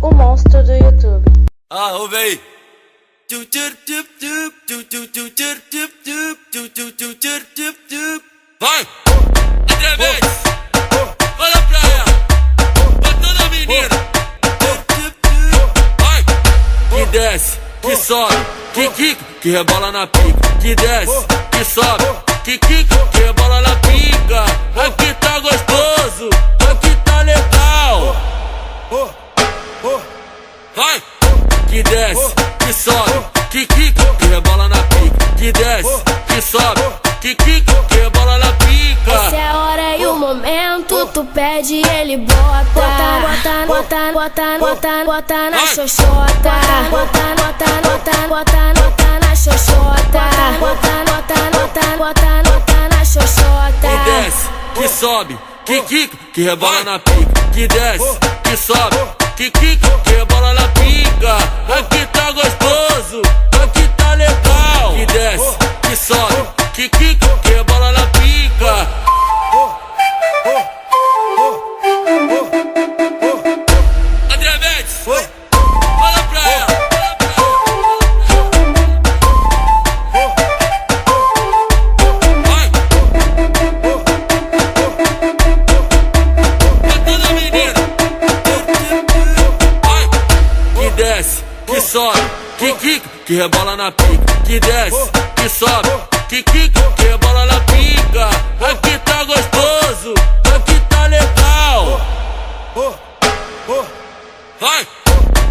o monstro do YouTube. Ouve aí. Vai! André Mendes! Olha pra ela! Bota na menina! Vai! Que desce, que sobe, que quica, que rebola na pica. Que desce, que sobe, que quica, que rebola na pica. Aqui tá gostoso, aqui tá legal. Vai! Que desce, que sobe, que quica, que rebola na pica. Que desce, que sobe, que quica, que rebola na pica. Se é a hora e o momento, tu pede e ele bota. Bota, bota, bota, bota, bota na xoxota. Bota, bota, bota, bota, bota na xoxota. Bota, bota, bota, bota, bota na xoxota. Que desce, que sobe, que quica, que rebola na pica. Que desce, que sobe, que quica, que rebola na pica. Aqui tá gostoso, aqui tá legal. Que desce, que sobe, que quica, que rebola na pica. André Mendes, fala pra ela. Vai! Bota na menina. Vai! Que desce, que sobe, que quica, que rebola na pica. Que desce, que sobe, que quica, que rebola na pica. Aqui tá gostoso, aqui tá legal. Vai!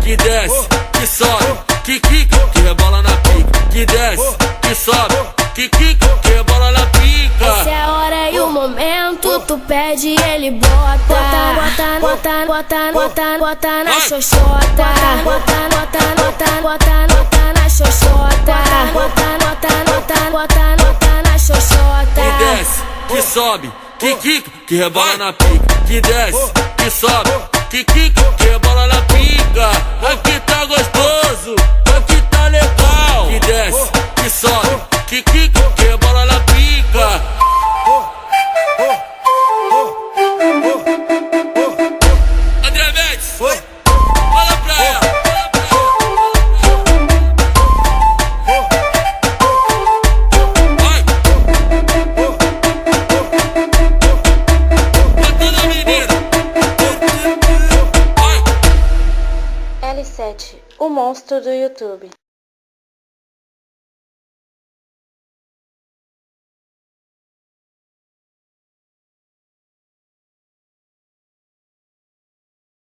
Que desce, que sobe, que quica, que rebola na pica. Que desce, que sobe, que quica, que rebola na pica. Se é a hora e o momento, tu pede e ele bota. Bota, bota, bota, bota, bota na xoxota. Bota, bota, bota, bota, bota na xoxota. Bota, bota, bota, bota, bota na xoxota. Que desce, que sobe, que quica, que rebola na pica. Que desce, que sobe, que quica, que rebola na pica. Aqui tá gostoso, aqui tá legal. Que desce, que sobe, que quica, que rebola na pica. André Mendes, fala pra ela. Vai! Bota na menina. Vai! L7, o monstro do YouTube.